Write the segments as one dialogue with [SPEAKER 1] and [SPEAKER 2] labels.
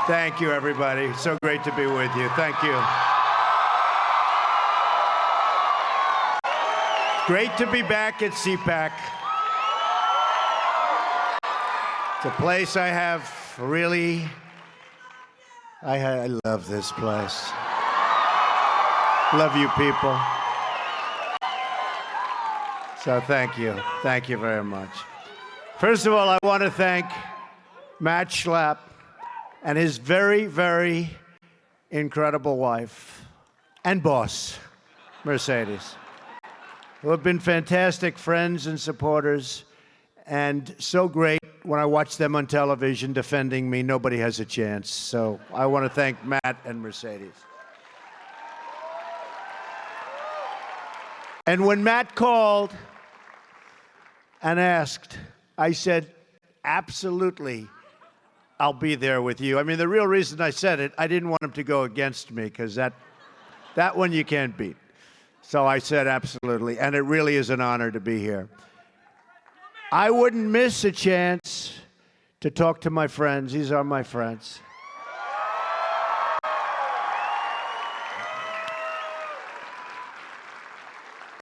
[SPEAKER 1] Thank you, everybody. So great to be with you. Thank you. Great to be back at CPAC. It's a place I have really, I love this place. Love you people. So thank you. Thank you very much. First of all, I want to thank Matt Schlapp and his very, very incredible wife and boss, Mercedes, who have been fantastic friends and supporters, and so great when I watch them on television defending me. Nobody has a chance. So I want to thank Matt and Mercedes. And when Matt called and asked, I said, absolutely, I'll be there with you. I mean, the real reason I said it, I didn't want him to go against me, because that one you can't beat. So I said absolutely, and it really is an honor to be here. I wouldn't miss a chance to talk to my friends. These are my friends.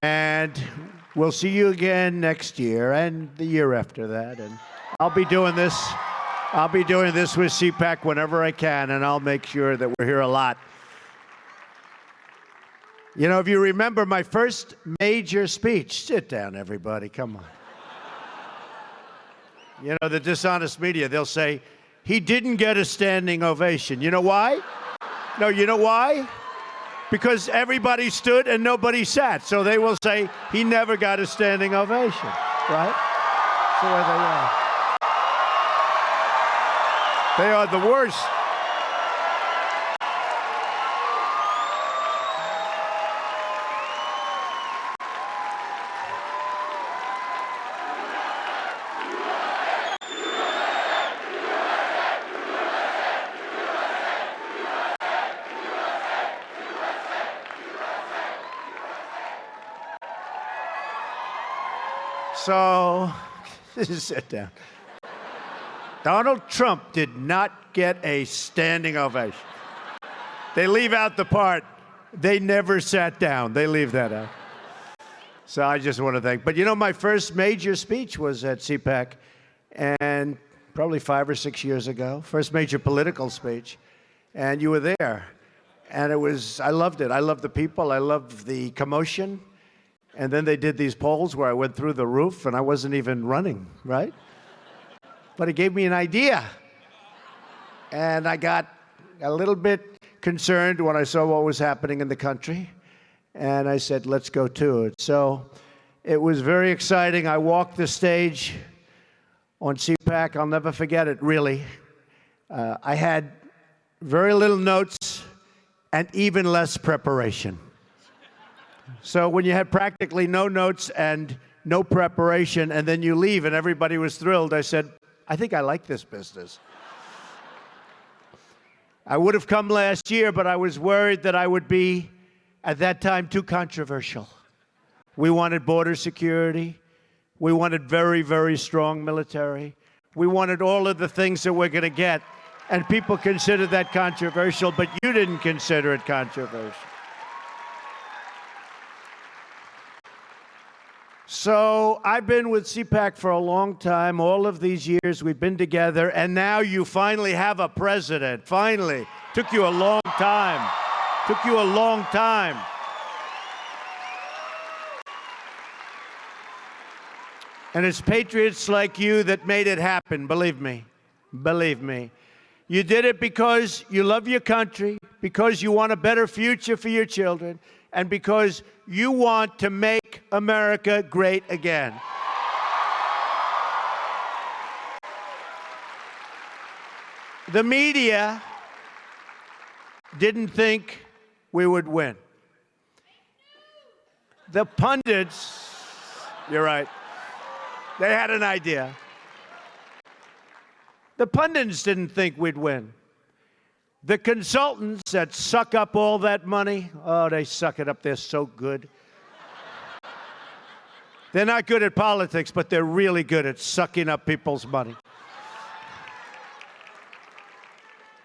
[SPEAKER 1] And we'll see you again next year and the year after that. And I'll be doing this with CPAC whenever I can, and I'll make sure that we're here a lot. You know, if you remember my first major speech, sit down, everybody, come on. You know, the dishonest media, they'll say, he didn't get a standing ovation. You know why? No, you know why? Because everybody stood and nobody sat. So they will say, he never got a standing ovation, right? That's the way they are. They are the worst. So, sit down. Donald Trump did not get a standing ovation. They leave out the part, they never sat down. They leave that out. So I just want to thank. But you know, my first major speech was at CPAC, and probably 5 or 6 years ago. First major political speech, and you were there. And it was, I loved it. I loved the people. I loved the commotion. And then they did these polls where I went through the roof, and I wasn't even running, right? But it gave me an idea. And I got a little bit concerned when I saw what was happening in the country. And I said, let's go to it. So it was very exciting. I walked the stage on CPAC. I'll never forget it, really. I had very little notes and even less preparation. So when you had practically no notes and no preparation, and then you leave and everybody was thrilled, I said, I think I like this business. I would have come last year, but I was worried that I would be, at that time, too controversial. We wanted border security. We wanted very, very strong military. We wanted all of the things that we're going to get. And people considered that controversial, but you didn't consider it controversial. So I've been with CPAC for a long time. All of these years we've been together, and now you finally have a president. Finally. Took you a long time. Took you a long time. And it's patriots like you that made it happen, believe me. Believe me. You did it because you love your country, because you want a better future for your children, and because you want to make America great again. The media didn't think we would win. The pundits, you're right, they had an idea. The pundits didn't think we'd win. The consultants that suck up all that money, oh, they suck it up. They're so good. They're not good at politics, but they're really good at sucking up people's money.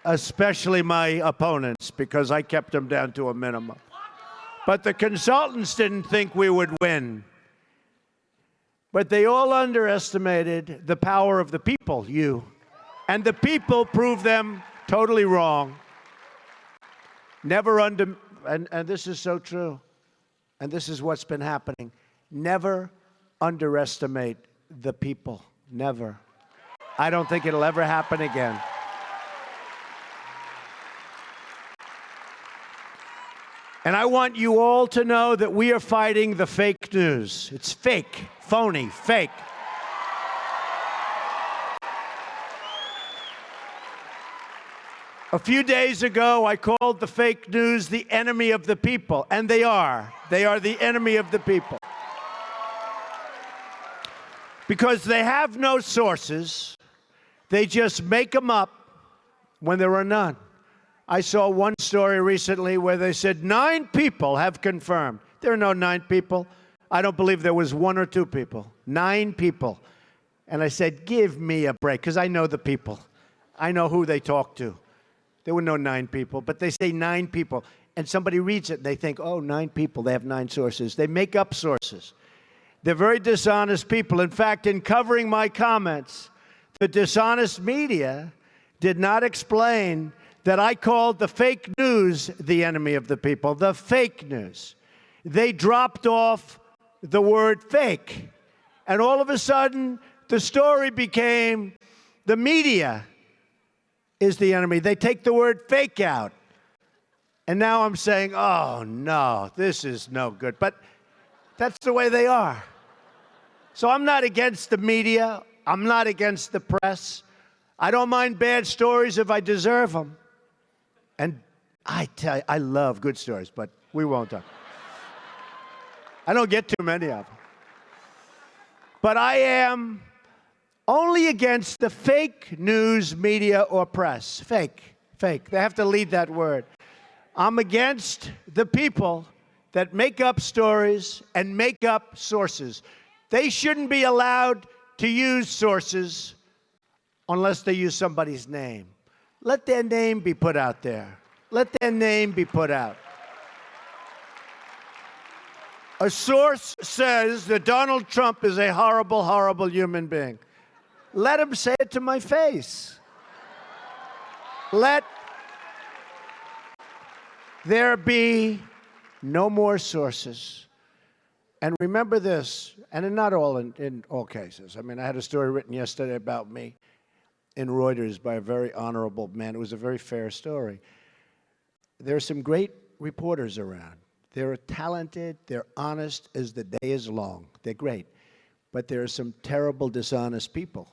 [SPEAKER 1] especially my opponents, because I kept them down to a minimum. But the consultants didn't think we would win. But they all underestimated the power of the people, you. And the people proved them totally wrong. And this is so true, and this is what's been happening. Never underestimate the people. Never. I don't think it'll ever happen again. And I want you all to know that we are fighting the fake news. It's fake, phony, fake. A few days ago, I called the fake news the enemy of the people, and they are. They are the enemy of the people. Because they have no sources, they just make them up when there are none. I saw one story recently where they said 9 people have confirmed. There are no 9 people. I don't believe there was 1 or 2 people. 9 people. And I said, give me a break, because I know the people. I know who they talk to. There were no 9 people, but they say 9 people. And somebody reads it, and they think, oh, 9 people, they have 9 sources. They make up sources. They're very dishonest people. In fact, in covering my comments, the dishonest media did not explain that I called the fake news the enemy of the people, the fake news. They dropped off the word fake. And all of a sudden, the story became the media is the enemy. They take the word fake out. And now I'm saying, oh, no, this is no good. But that's the way they are. So I'm not against the media. I'm not against the press. I don't mind bad stories if I deserve them. And I tell you, I love good stories, but we won't talk. I don't get too many of them. But I am only against the fake news media or press. Fake, fake. They have to lead that word. I'm against the people that make up stories and make up sources. They shouldn't be allowed to use sources unless they use somebody's name. Let their name be put out there. Let their name be put out. A source says that Donald Trump is a horrible, horrible human being. Let him say it to my face. Let there be no more sources. And remember this, and not all in all cases. I mean, I had a story written yesterday about me in Reuters by a very honorable man. It was a very fair story. There are some great reporters around. They're talented, they're honest as the day is long. They're great. But there are some terrible, dishonest people.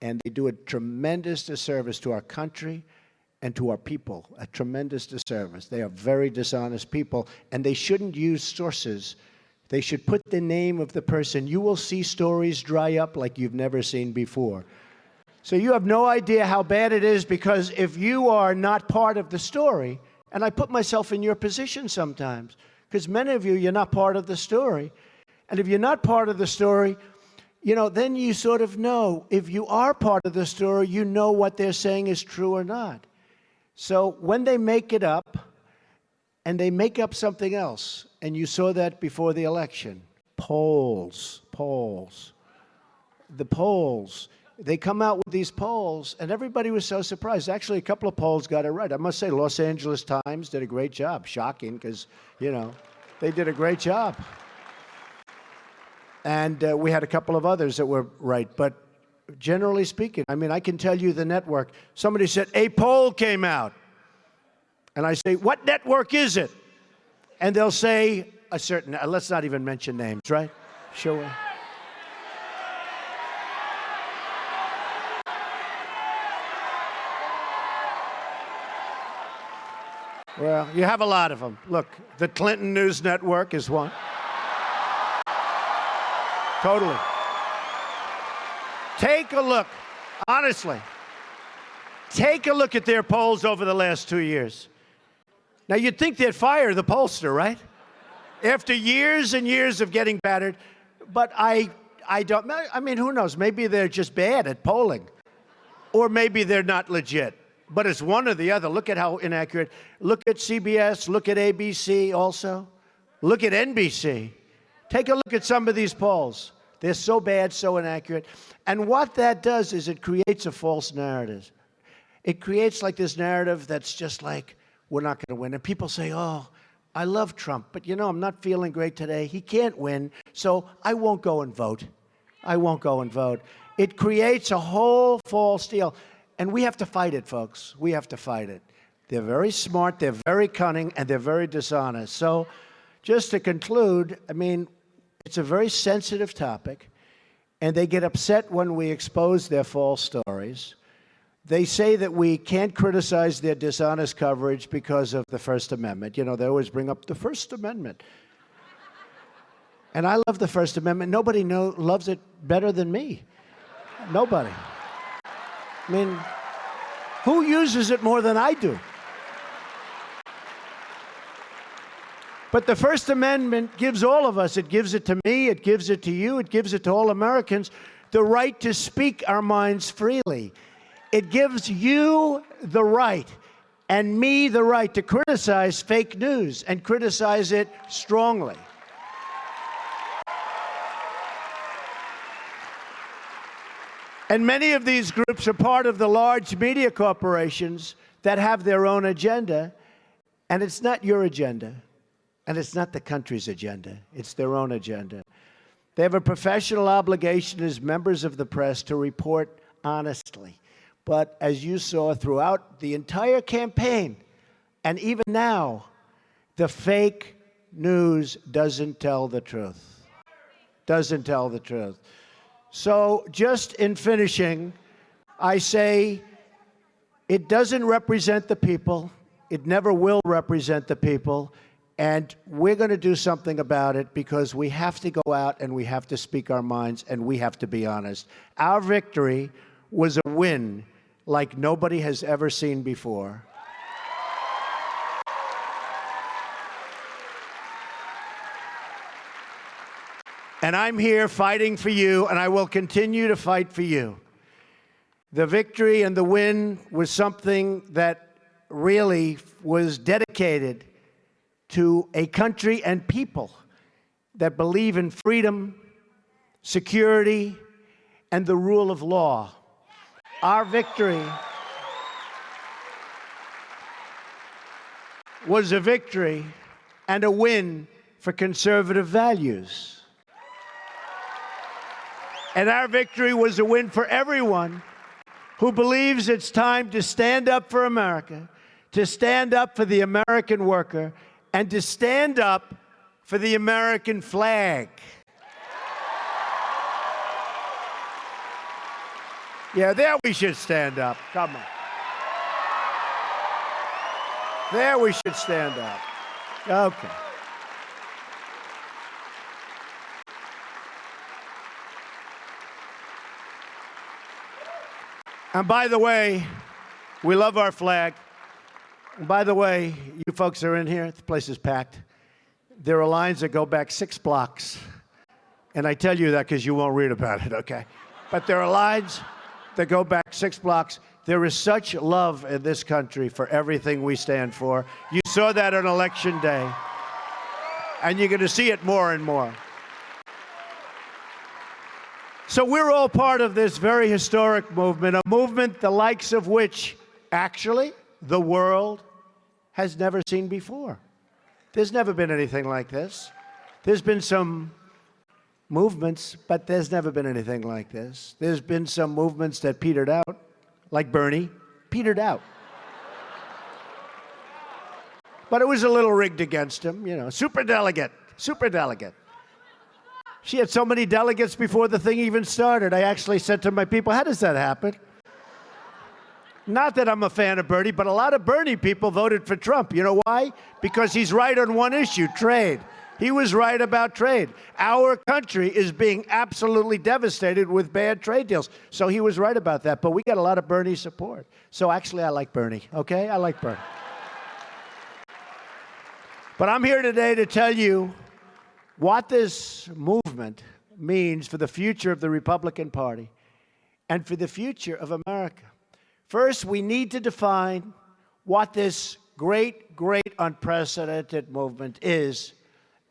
[SPEAKER 1] And they do a tremendous disservice to our country and to our people, a tremendous disservice. They are very dishonest people, and they shouldn't use sources. They should put the name of the person. You will see stories dry up like you've never seen before. So you have no idea how bad it is, because if you are not part of the story, and I put myself in your position sometimes, because many of you, you're not part of the story. And if you're not part of the story, you know, then you sort of know. If you are part of the story, you know what they're saying is true or not. So when they make it up, and they make up something else, and you saw that before the election, polls. The polls. They come out with these polls, and everybody was so surprised. Actually, a couple of polls got it right. I must say, Los Angeles Times did a great job. Shocking, because, you know, they did a great job. And we had a couple of others that were right. But generally speaking, I mean, I can tell you the network. Somebody said, a poll came out. And I say, what network is it? And they'll say a certain, let's not even mention names, right? Sure. Well, you have a lot of them. Look, the Clinton News Network is one. Totally. Take a look, honestly. Take a look at their polls over the last 2 years. Now, you'd think they'd fire the pollster, right? After years and years of getting battered. But I mean, who knows? Maybe they're just bad at polling. Or maybe they're not legit. But it's one or the other. Look at how inaccurate. Look at CBS. Look at ABC also. Look at NBC. Take a look at some of these polls. They're so bad, so inaccurate. And what that does is it creates a false narrative. It creates like this narrative that's just like, we're not going to win. And people say, oh, I love Trump, but you know, I'm not feeling great today. He can't win, so I won't go and vote. I won't go and vote. It creates a whole false deal. And we have to fight it, folks. We have to fight it. They're very smart, they're very cunning, and they're very dishonest. So just to conclude, I mean, it's a very sensitive topic, and they get upset when we expose their false stories. They say that we can't criticize their dishonest coverage because of the First Amendment. You know, they always bring up the First Amendment. And I love the First Amendment. Nobody loves it better than me. Nobody. I mean, who uses it more than I do? But the First Amendment gives all of us, it gives it to me, it gives it to you, it gives it to all Americans, the right to speak our minds freely. It gives you the right and me the right to criticize fake news and criticize it strongly. And many of these groups are part of the large media corporations that have their own agenda, and it's not your agenda, and it's not the country's agenda. It's their own agenda. They have a professional obligation as members of the press to report honestly. But as you saw throughout the entire campaign, and even now, the fake news doesn't tell the truth. Doesn't tell the truth. So just in finishing, I say it doesn't represent the people. It never will represent the people. And we're going to do something about it because we have to go out and we have to speak our minds and we have to be honest. Our victory was a win like nobody has ever seen before. And I'm here fighting for you, and I will continue to fight for you. The victory and the win was something that really was dedicated to a country and people that believe in freedom, security, and the rule of law. Our victory was a victory and a win for conservative values. And our victory was a win for everyone who believes it's time to stand up for America, to stand up for the American worker, and to stand up for the American flag. Yeah, there we should stand up. Come on. There we should stand up. Okay. And by the way, we love our flag. And by the way, you folks are in here, the place is packed. There are lines that go back 6 blocks. And I tell you that because you won't read about it, okay? But there are lines that go back 6 blocks. There is such love in this country for everything we stand for. You saw that on Election Day. And you're going to see it more and more. So we're all part of this very historic movement, a movement the likes of which, actually, the world has never seen before. There's never been anything like this. There's been some movements, but there's never been anything like this. There's been some movements that petered out, like Bernie, petered out. But it was a little rigged against him, you know, superdelegate. She had so many delegates before the thing even started. I actually said to my people, how does that happen? Not that I'm a fan of Bernie, but a lot of Bernie people voted for Trump. You know why? Because he's right on one issue, trade. He was right about trade. Our country is being absolutely devastated with bad trade deals. So he was right about that. But we got a lot of Bernie support. So actually, I like Bernie, okay? I like Bernie. But I'm here today to tell you what this movement means for the future of the Republican Party and for the future of America. First, we need to define what this great, great unprecedented movement is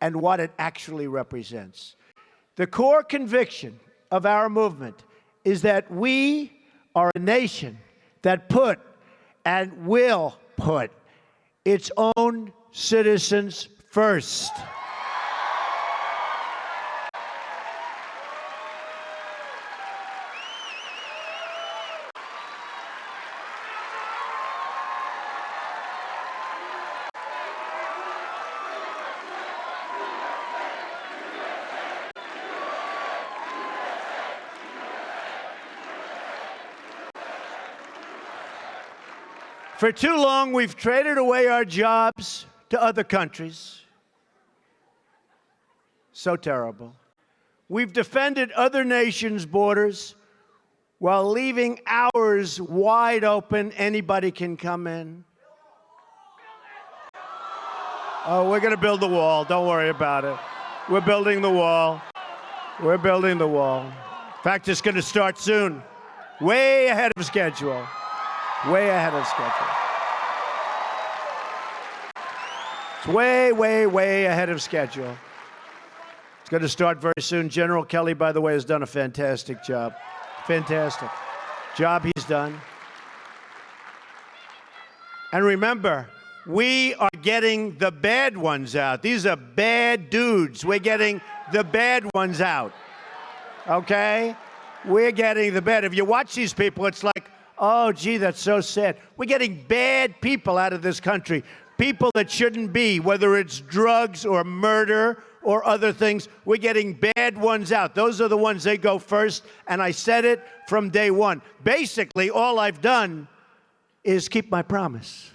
[SPEAKER 1] and what it actually represents. The core conviction of our movement is that we are a nation that put and will put its own citizens first. For too long, we've traded away our jobs to other countries. So terrible. We've defended other nations' borders while leaving ours wide open. Anybody can come in. Oh, we're going to build the wall. Don't worry about it. We're building the wall. We're building the wall. In fact, it's going to start soon. Way ahead of schedule. Way ahead of schedule. It's way, way, way ahead of schedule. It's going to start very soon. General Kelly, by the way, has done a fantastic job. Fantastic job he's done. And remember, we are getting the bad ones out. These are bad dudes. We're getting the bad ones out. Okay? We're getting the bad. If you watch these people, it's like, oh, gee, that's so sad. We're getting bad people out of this country, people that shouldn't be, whether it's drugs or murder or other things. We're getting bad ones out. Those are the ones they go first, and I said it from day one. Basically, all I've done is keep my promise.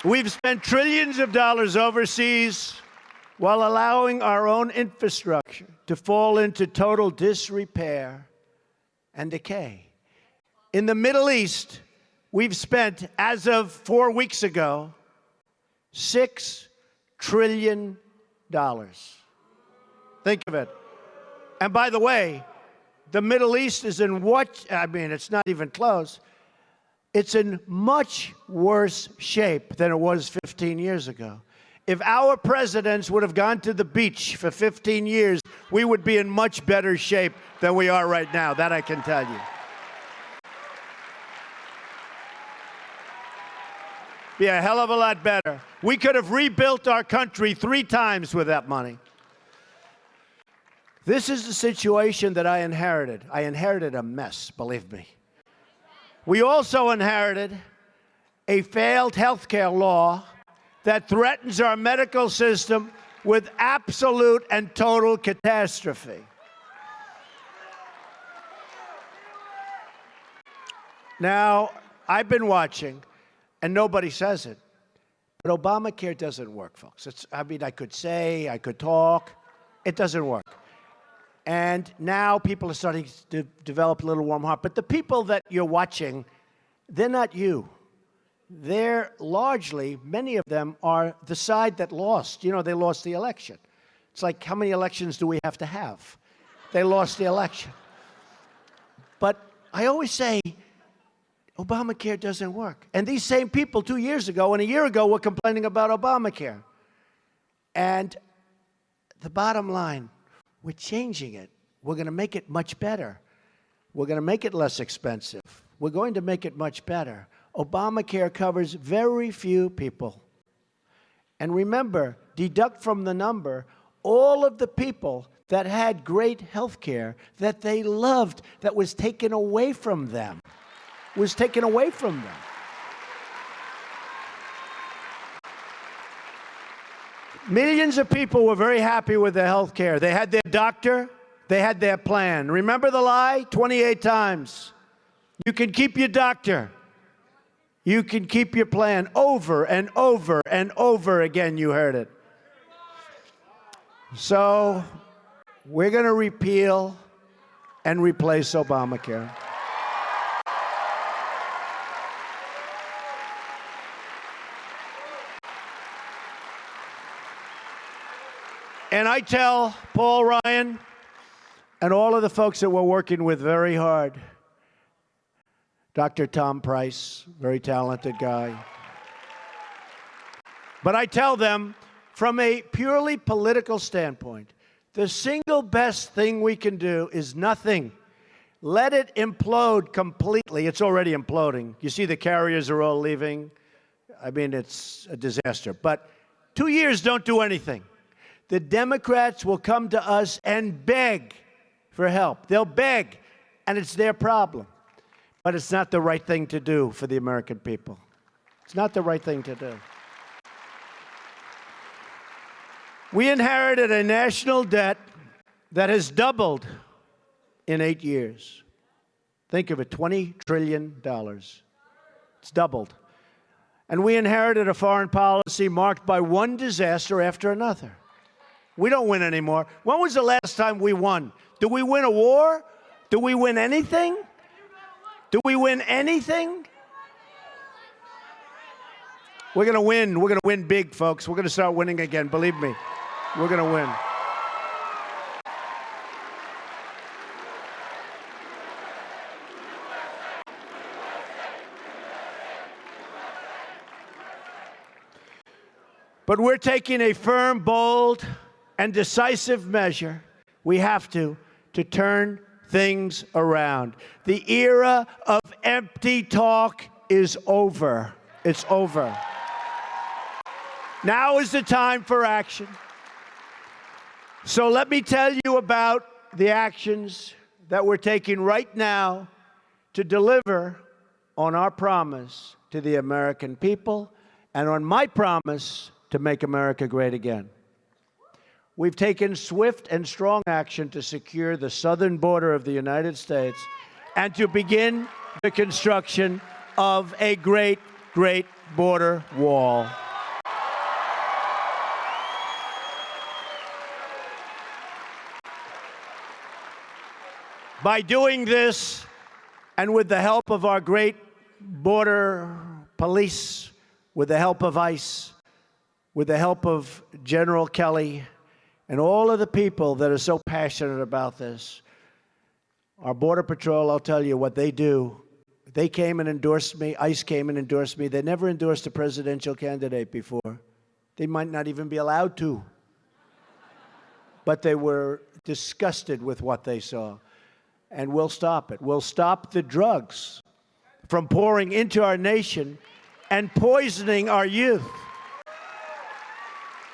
[SPEAKER 1] We've spent trillions of dollars overseas while allowing our own infrastructure to fall into total disrepair and decay. In the Middle East, we've spent, as of 4 weeks ago, $6 trillion. Think of it. And by the way, the Middle East is in what, I mean, it's not even close. It's in much worse shape than it was 15 years ago. If our presidents would have gone to the beach for 15 years, we would be in much better shape than we are right now. That I can tell you. Be a hell of a lot better. We could have rebuilt our country 3 times with that money. This is the situation that I inherited. I inherited a mess, believe me. We also inherited a failed health care law that threatens our medical system with absolute and total catastrophe. Now, I've been watching, and nobody says it, but Obamacare doesn't work, folks. I mean, I could say, I could talk. It doesn't work. And now people are starting to develop a little warm heart. But the people that you're watching, they're not you. They're largely, many of them are the side that lost. You know, they lost the election. It's like, how many elections do we have to have? They lost the election. But I always say, Obamacare doesn't work. And these same people 2 years ago and a year ago were complaining about Obamacare. And the bottom line, we're changing it. We're going to make it much better. We're going to make it less expensive. We're going to make it much better. Obamacare covers very few people. And remember, deduct from the number all of the people that had great health care that they loved that was taken away from them. Was taken away from them. Millions of people were very happy with their health care. They had their doctor, they had their plan. Remember the lie? 28 times. You can keep your doctor. You can keep your plan. Over and over and over again, you heard it. So we're going to repeal and replace Obamacare. And I tell Paul Ryan, and all of the folks that we're working with very hard. Dr. Tom Price, very talented guy. But I tell them, from a purely political standpoint, the single best thing we can do is nothing. Let it implode completely. It's already imploding. You see the carriers are all leaving. I mean, it's a disaster. But 2 years don't do anything. The Democrats will come to us and beg for help. They'll beg, and it's their problem. But it's not the right thing to do for the American people. It's not the right thing to do. We inherited a national debt that has doubled in 8 years. Think of it, $20 trillion. It's doubled. And we inherited a foreign policy marked by one disaster after another. We don't win anymore. When was the last time we won? Do we win a war? Do we win anything? Do we win anything? We're going to win. We're going to win big, folks. We're going to start winning again. Believe me. We're going to win. But we're taking a firm, bold, and decisive measure. We have to turn things around. The era of empty talk is over. It's over. Now is the time for action. So let me tell you about the actions that we're taking right now to deliver on our promise to the American people and on my promise to make America great again. We've taken swift and strong action to secure the southern border of the United States and to begin the construction of a great, great border wall. By doing this, and with the help of our great border police, with the help of ICE, with the help of General Kelly, and all of the people that are so passionate about this, our Border Patrol, I'll tell you what they do. They came and endorsed me. ICE came and endorsed me. They never endorsed a presidential candidate before. They might not even be allowed to. But they were disgusted with what they saw. And we'll stop it. We'll stop the drugs from pouring into our nation and poisoning our youth.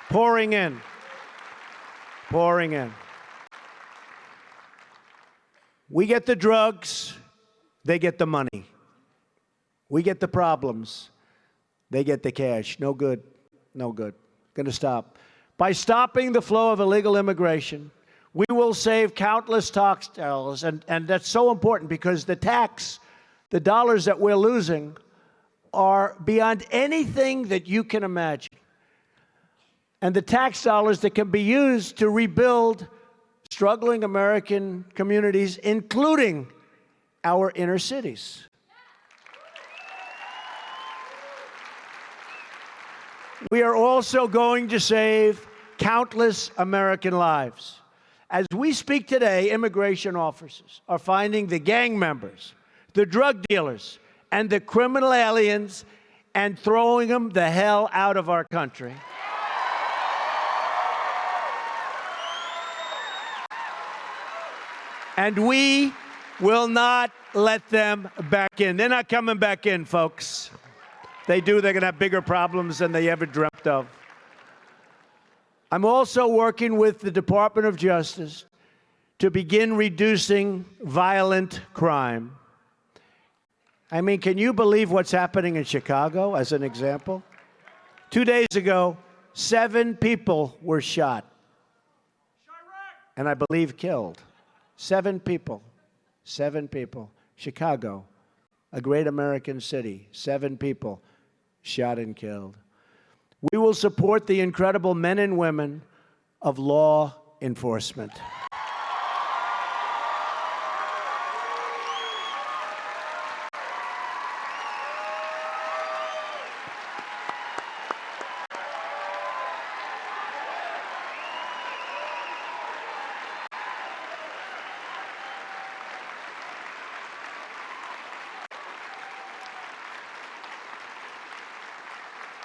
[SPEAKER 1] Pouring in. Pouring in. We get the drugs, they get the money. We get the problems, they get the cash. No good, no good. Going to stop. By stopping the flow of illegal immigration, we will save countless tax dollars, and that's so important because the dollars that we're losing are beyond anything that you can imagine. And the tax dollars that can be used to rebuild struggling American communities, including our inner cities. We are also going to save countless American lives. As we speak today, immigration officers are finding the gang members, the drug dealers, and the criminal aliens and throwing them the hell out of our country. And we will not let them back in. They're not coming back in, folks. They do, they're going to have bigger problems than they ever dreamt of. I'm also working with the Department of Justice to begin reducing violent crime. I mean, can you believe what's happening in Chicago, as an example? 2 days ago, 7 people were shot. And I believe killed. 7 people. 7 people. Chicago, a great American city. 7 people shot and killed. We will support the incredible men and women of law enforcement.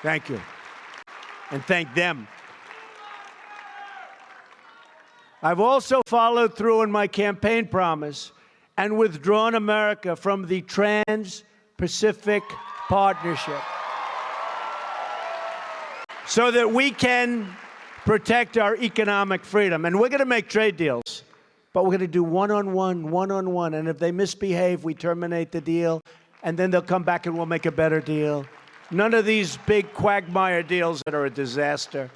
[SPEAKER 1] Thank you. And thank them. I've also followed through on my campaign promise and withdrawn America from the Trans-Pacific Partnership so that we can protect our economic freedom. And we're going to make trade deals, but we're going to do one-on-one, and if they misbehave, we terminate the deal, and then they'll come back and we'll make a better deal. None of these big quagmire deals that are a disaster.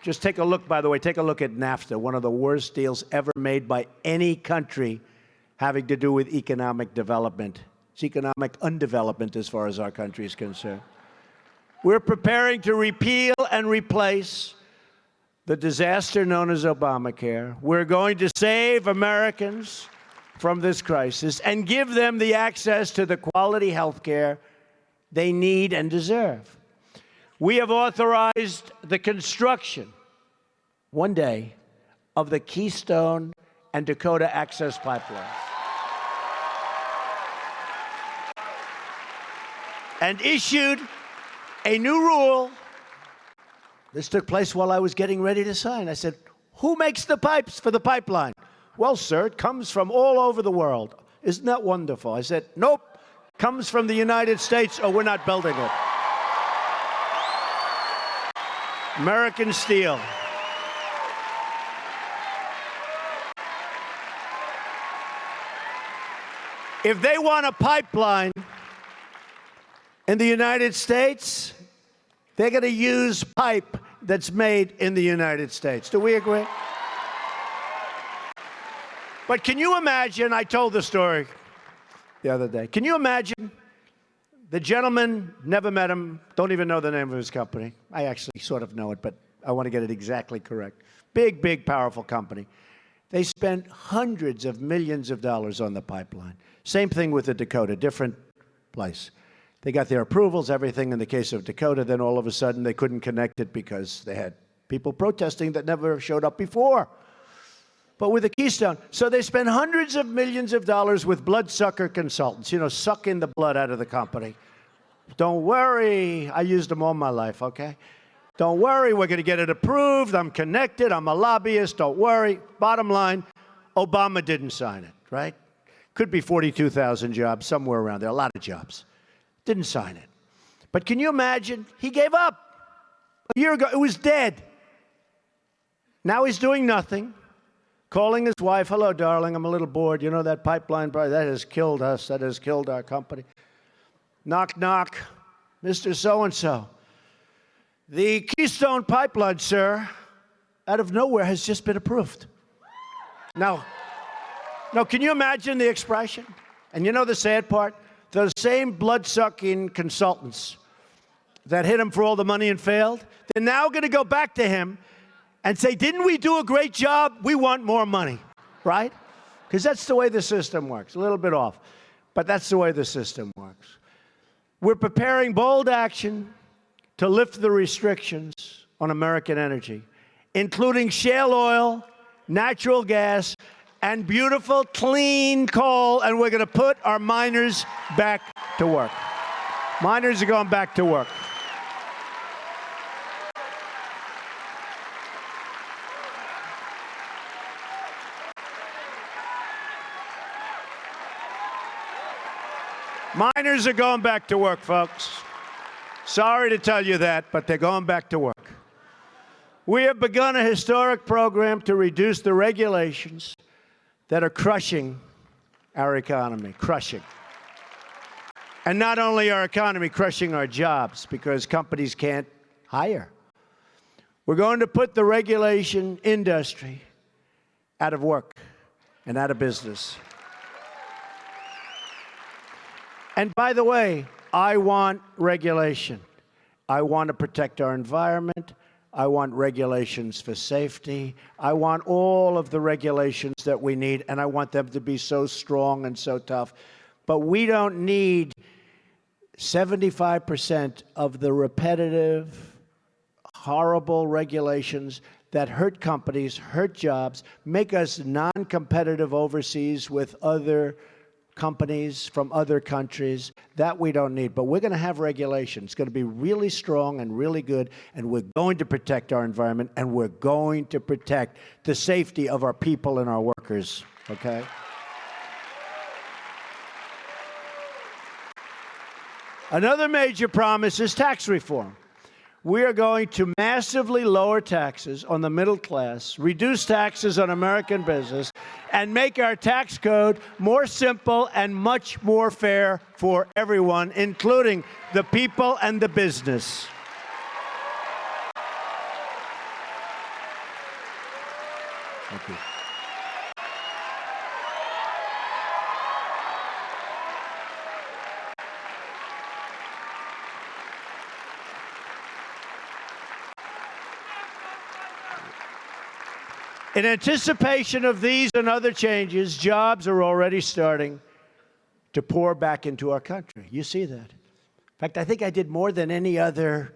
[SPEAKER 1] Just take a look, by the way, take a look at NAFTA, one of the worst deals ever made by any country having to do with economic development. It's economic undevelopment as far as our country is concerned. We're preparing to repeal and replace the disaster known as Obamacare. We're going to save Americans from this crisis and give them the access to the quality health care they need and deserve. We have authorized the construction, one day, of the Keystone and Dakota Access Pipeline. And issued a new rule. This took place while I was getting ready to sign. I said, who makes the pipes for the pipeline? Well, sir, it comes from all over the world. Isn't that wonderful? I said, nope, comes from the United States or we're not building it. American steel. If they want a pipeline in the United States, they're going to use pipe that's made in the United States. Do we agree? But can you imagine, I told the story the other day, can you imagine the gentleman, never met him, don't even know the name of his company. I actually sort of know it, but I want to get it exactly correct. Big, big, powerful company. They spent hundreds of millions of dollars on the pipeline. Same thing with the Dakota, different place. They got their approvals, everything in the case of Dakota, then all of a sudden they couldn't connect it because they had people protesting that never showed up before. But with the Keystone, so they spent hundreds of millions of dollars with bloodsucker consultants, you know, sucking the blood out of the company. Don't worry, I used them all my life, okay? Don't worry, we're going to get it approved, I'm connected, I'm a lobbyist, don't worry. Bottom line, Obama didn't sign it, right? Could be 42,000 jobs, somewhere around there, a lot of jobs. Didn't sign it. But can you imagine? He gave up. A year ago, it was dead. Now he's doing nothing, calling his wife, hello, darling, I'm a little bored. You know that pipeline, that has killed us. That has killed our company. Knock, knock, Mr. So-and-so. The Keystone Pipeline, sir, out of nowhere has just been approved. Now, can you imagine the expression? And you know the sad part? The same blood-sucking consultants that hit him for all the money and failed, they're now going to go back to him and say, didn't we do a great job? We want more money, right? Because that's the way the system works. A little bit off, but that's the way the system works. We're preparing bold action to lift the restrictions on American energy, including shale oil, natural gas, and beautiful, clean coal, and we're going to put our miners back to work. Miners are going back to work. Miners are going back to work, folks. Sorry to tell you that, but they're going back to work. We have begun a historic program to reduce the regulations that are crushing our economy, crushing. And not only our economy, crushing our jobs because companies can't hire. We're going to put the regulation industry out of work and out of business. And by the way, I want regulation. I want to protect our environment. I want regulations for safety. I want all of the regulations that we need, and I want them to be so strong and so tough. But we don't need 75% of the repetitive, horrible regulations that hurt companies, hurt jobs, make us non-competitive overseas with other companies from other countries. That we don't need. But we're going to have regulation. It's going to be really strong and really good, and we're going to protect our environment, and we're going to protect the safety of our people and our workers, okay? Another major promise is tax reform. We are going to massively lower taxes on the middle class, reduce taxes on American business, and make our tax code more simple and much more fair for everyone, including the people and the business. Thank you. In anticipation of these and other changes, jobs are already starting to pour back into our country. You see that. In fact, I think I did more than any other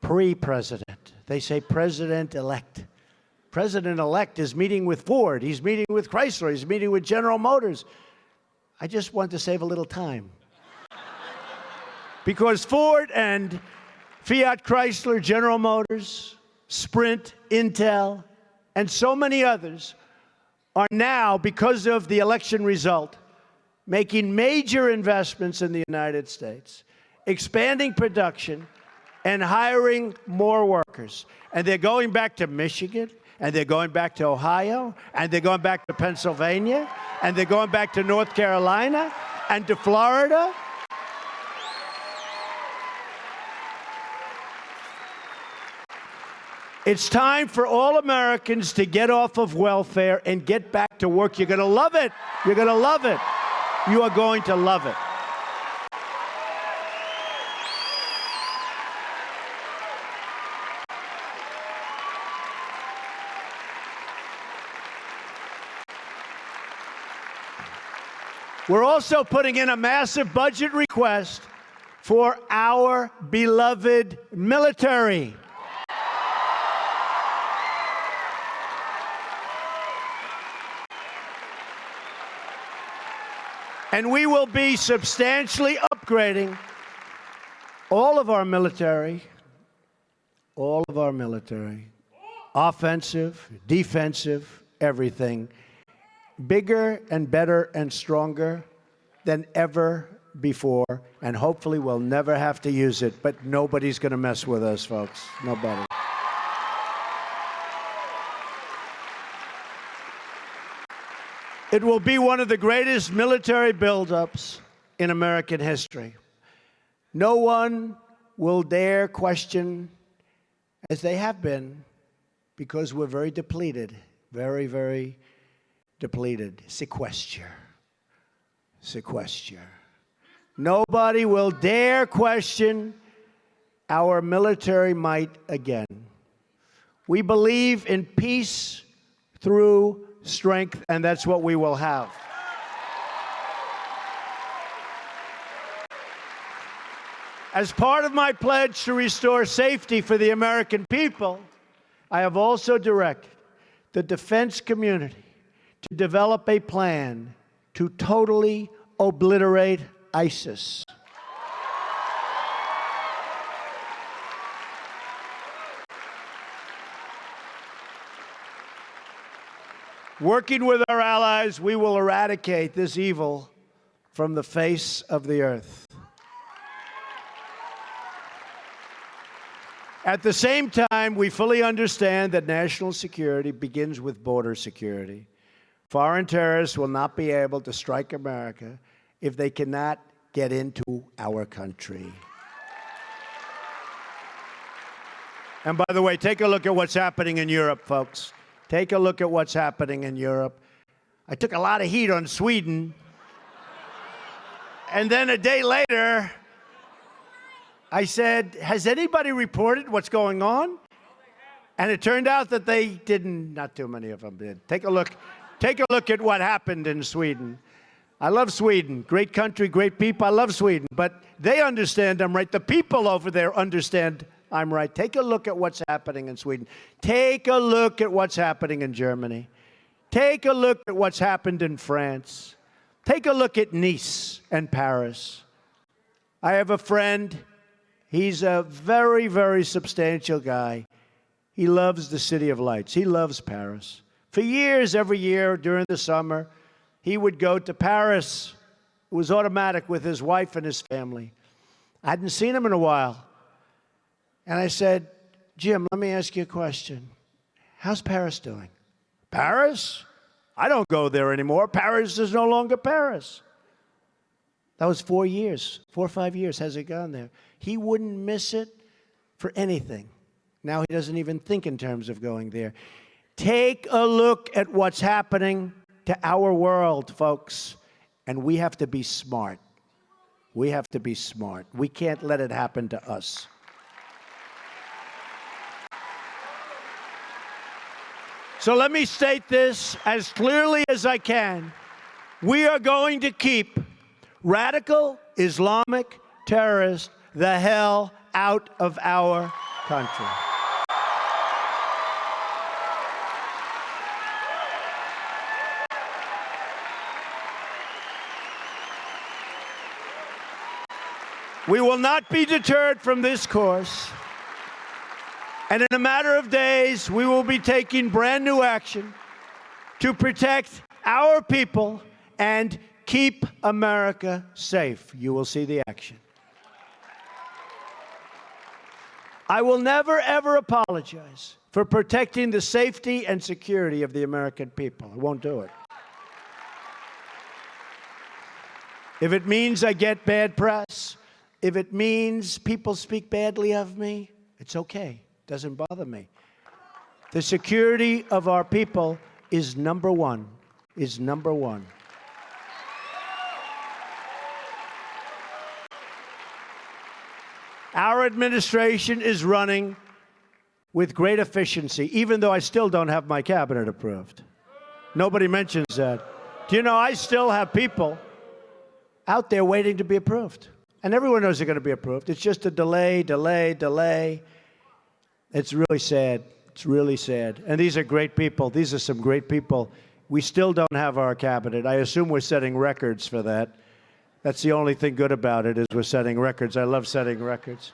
[SPEAKER 1] pre-president. They say president-elect. President-elect is meeting with Ford. He's meeting with Chrysler. He's meeting with General Motors. I just want to save a little time. Because Ford and Fiat Chrysler, General Motors, Sprint, Intel, and so many others are now, because of the election result, making major investments in the United States, expanding production, and hiring more workers. And they're going back to Michigan, and they're going back to Ohio, and they're going back to Pennsylvania, and they're going back to North Carolina, and to Florida. It's time for all Americans to get off of welfare and get back to work. You're going to love it. You're going to love it. You are going to love it. We're also putting in a massive budget request for our beloved military. And we will be substantially upgrading all of our military, offensive, defensive, everything, bigger and better and stronger than ever before. And hopefully we'll never have to use it, but nobody's going to mess with us, folks. Nobody. It will be one of the greatest military buildups in American history. No one will dare question, as they have been, because we're very depleted, very, very depleted. Sequester. Nobody will dare question our military might again. We believe in peace through strength, and that's what we will have. As part of my pledge to restore safety for the American people, I have also directed the defense community to develop a plan to totally obliterate ISIS. Working with our allies, we will eradicate this evil from the face of the earth. At the same time, we fully understand that national security begins with border security. Foreign terrorists will not be able to strike America if they cannot get into our country. And by the way, take a look at what's happening in Europe, folks. Take a look at what's happening in Europe. I took a lot of heat on Sweden. And then a day later, I said, has anybody reported what's going on? And it turned out that they didn't, not too many of them did. Take a look at what happened in Sweden. I love Sweden. Great country, great people. I love Sweden. But they understand I'm right. The people over there understand I'm right. Take a look at what's happening in Sweden. Take a look at what's happening in Germany. Take a look at what's happened in France. Take a look at Nice and Paris. I have a friend. He's a very, very substantial guy. He loves the City of Lights. He loves Paris. For years, every year during the summer, he would go to Paris. It was automatic with his wife and his family. I hadn't seen him in a while. And I said, Jim, let me ask you a question. How's Paris doing? Paris? I don't go there anymore. Paris is no longer Paris. That was 4 years, 4 or 5 years has it gone there. He wouldn't miss it for anything. Now he doesn't even think in terms of going there. Take a look at what's happening to our world, folks. And we have to be smart. We have to be smart. We can't let it happen to us. So let me state this as clearly as I can. We are going to keep radical Islamic terrorists the hell out of our country. We will not be deterred from this course. And in a matter of days, we will be taking brand new action to protect our people and keep America safe. You will see the action. I will never, ever apologize for protecting the safety and security of the American people. I won't do it. If it means I get bad press, if it means people speak badly of me, it's okay. It doesn't bother me. The security of our people is number one, is number one. Our administration is running with great efficiency, even though I still don't have my cabinet approved. Nobody mentions that. Do you know I still have people out there waiting to be approved? And everyone knows they're going to be approved. It's just a delay, delay, delay. It's really sad. It's really sad. And these are great people. These are some great people. We still don't have our cabinet. I assume we're setting records for that. That's the only thing good about it, is we're setting records. I love setting records.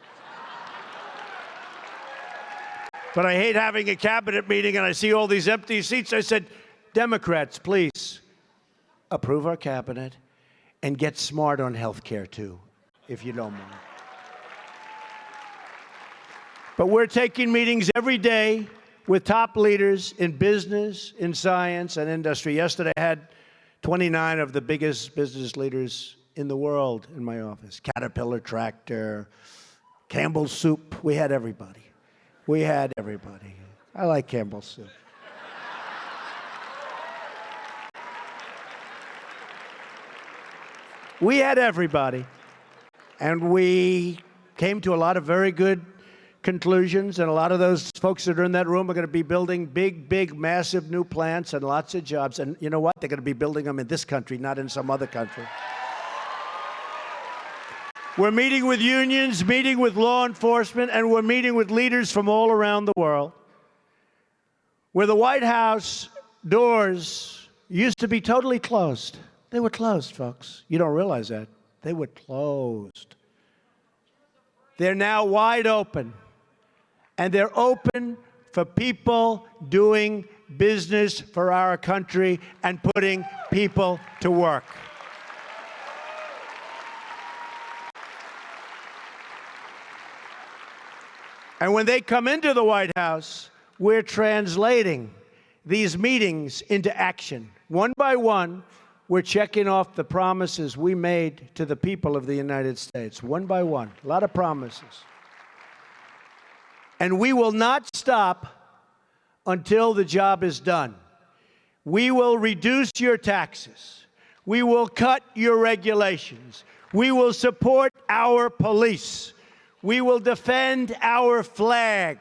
[SPEAKER 1] But I hate having a cabinet meeting and I see all these empty seats. I said, Democrats, please approve our cabinet and get smart on health care, too, if you don't mind. But we're taking meetings every day with top leaders in business, in science, and industry. Yesterday, I had 29 of the biggest business leaders in the world in my office. Caterpillar Tractor, Campbell's Soup. We had everybody. We had everybody. I like Campbell's Soup. We had everybody. And we came to a lot of very good conclusions, and a lot of those folks that are in that room are going to be building big, big, massive new plants and lots of jobs. And you know what? They're going to be building them in this country, not in some other country. We're meeting with unions, meeting with law enforcement, and we're meeting with leaders from all around the world. Where the White House doors used to be totally closed. They were closed, folks. You don't realize that. They were closed. They're now wide open. And they're open for people doing business for our country and putting people to work. And when they come into the White House, we're translating these meetings into action. One by one, we're checking off the promises we made to the people of the United States, one by one. A lot of promises. And we will not stop until the job is done. We will reduce your taxes. We will cut your regulations. We will support our police. We will defend our flag.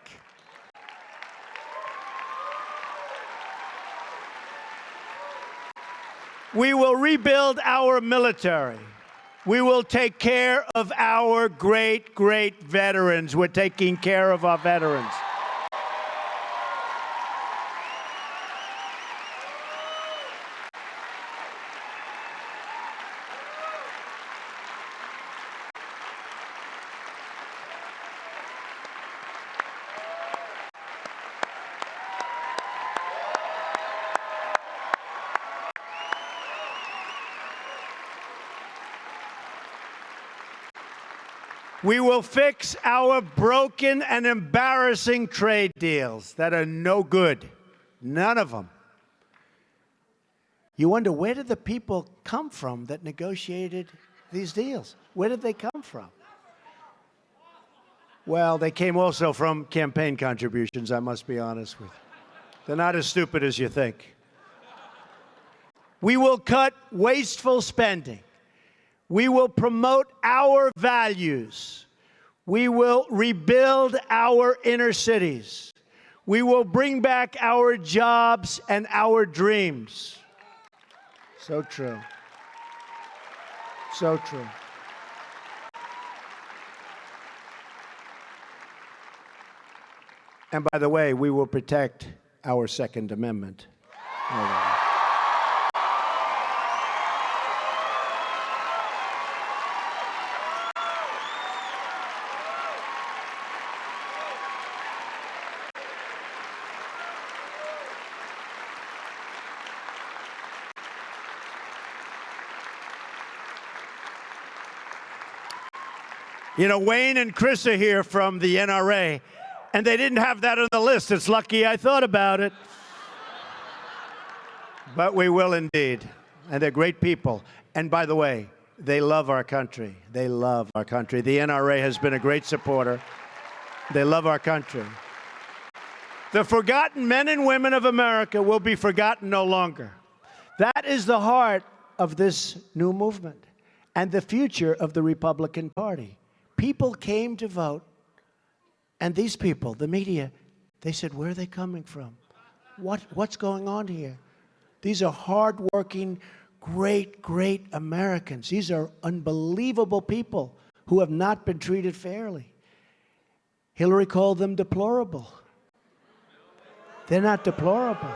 [SPEAKER 1] We will rebuild our military. We will take care of our great, great veterans. We're taking care of our veterans. We will fix our broken and embarrassing trade deals that are no good. None of them. You wonder, where did the people come from that negotiated these deals? Where did they come from? Well, they came also from campaign contributions, I must be honest with you. They're not as stupid as you think. We will cut wasteful spending. We will promote our values. We will rebuild our inner cities. We will bring back our jobs and our dreams. So true. So true. And by the way, we will protect our Second Amendment. You know, Wayne and Chris are here from the NRA, and they didn't have that on the list. It's lucky I thought about it. But we will indeed. And they're great people. And by the way, they love our country. They love our country. The NRA has been a great supporter. They love our country. The forgotten men and women of America will be forgotten no longer. That is the heart of this new movement and the future of the Republican Party. People came to vote, and these people, the media, they said, where are they coming from? What's going on here? These are hardworking, great, great Americans. These are unbelievable people who have not been treated fairly. Hillary called them deplorable. They're not deplorable.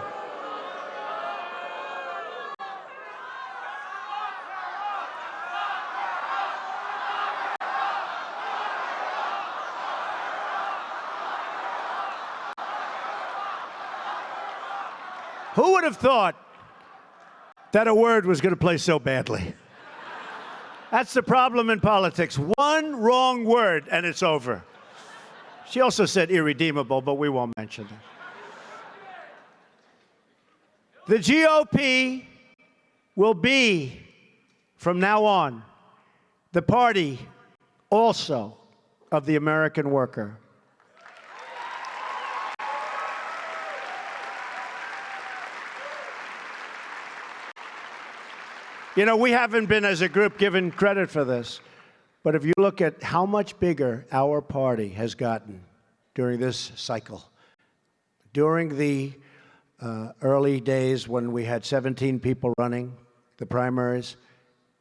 [SPEAKER 1] Who would have thought that a word was going to play so badly? That's the problem in politics. One wrong word, and it's over. She also said irredeemable, but we won't mention that. The GOP will be, from now on, the party also of the American worker. You know, we haven't been, as a group, given credit for this. But if you look at how much bigger our party has gotten during this cycle, during the early days when we had 17 people running the primaries,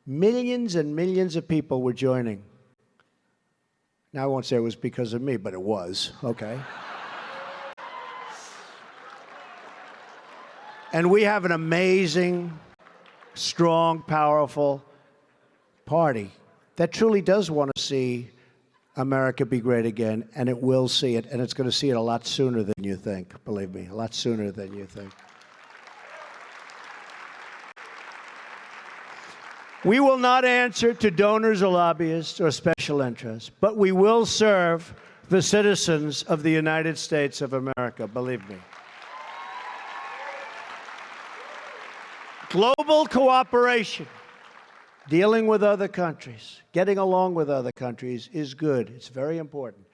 [SPEAKER 1] millions and millions of people were joining. Now, I won't say it was because of me, but it was, okay? And we have an amazing, strong, powerful party that truly does want to see America be great again, and it will see it, and it's going to see it a lot sooner than you think, believe me, a lot sooner than you think. We will not answer to donors or lobbyists or special interests, but we will serve the citizens of the United States of America, believe me. Global cooperation, dealing with other countries, getting along with other countries is good. It's very important.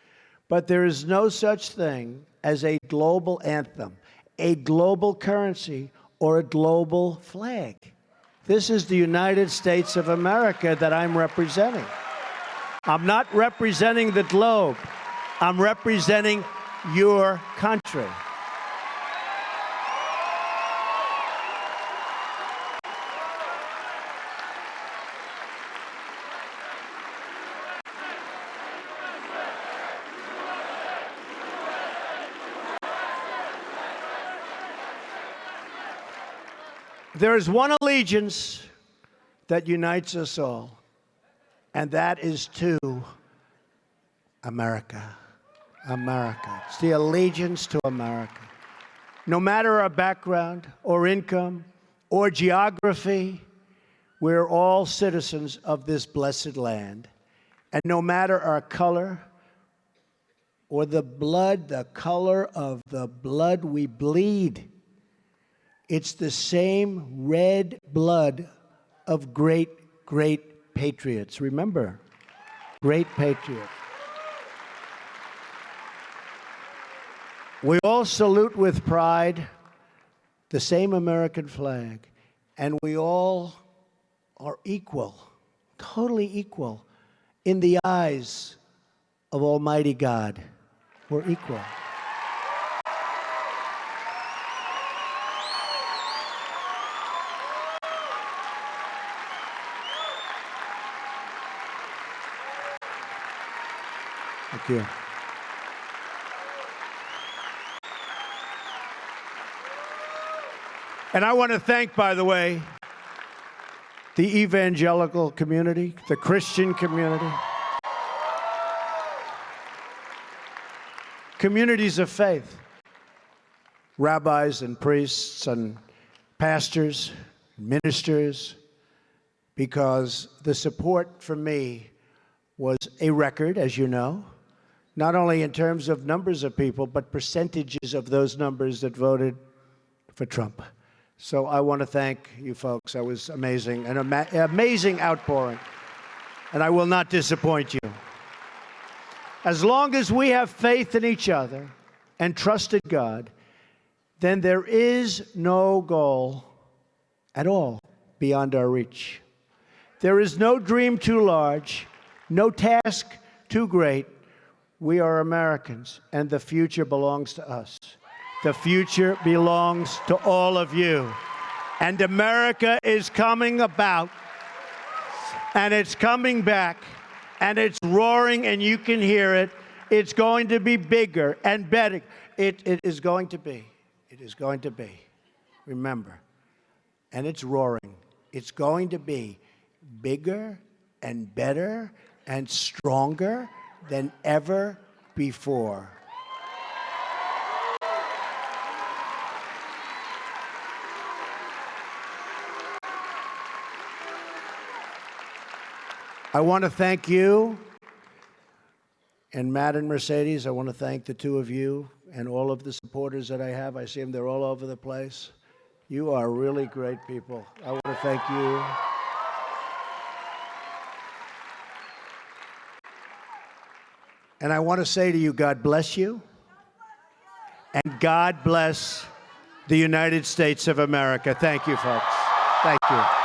[SPEAKER 1] But there is no such thing as a global anthem, a global currency, or a global flag. This is the United States of America that I'm representing. I'm not representing the globe. I'm representing your country. There is one allegiance that unites us all, and that is to America. America. It's the allegiance to America. No matter our background or income or geography, we're all citizens of this blessed land. And no matter our color or the color of the blood we bleed, it's the same red blood of great, great patriots. Remember, great patriots. We all salute with pride the same American flag, and we all are equal, totally equal, in the eyes of Almighty God. We're equal. Thank you. And I want to thank, by the way, the evangelical community, the Christian community, communities of faith, rabbis and priests and pastors, ministers, because the support for me was a record, as you know, not only in terms of numbers of people, but percentages of those numbers that voted for Trump. So I want to thank you folks. That was amazing, an amazing outpouring. And I will not disappoint you. As long as we have faith in each other and trusted God, then there is no goal at all beyond our reach. There is no dream too large, no task too great. We are Americans, and the future belongs to us. The future belongs to all of you. And America is coming about, and it's coming back, and it's roaring, and you can hear it. It's going to be bigger and better. It is going to be. It is going to be. Remember. And it's roaring. It's going to be bigger and better and stronger than ever before. I want to thank you, and Matt and Mercedes. I want to thank the two of you and all of the supporters that I have. I see them, they're all over the place. You are really great people. I want to thank you. And I want to say to you, God bless you, and God bless the United States of America. Thank you, folks. Thank you.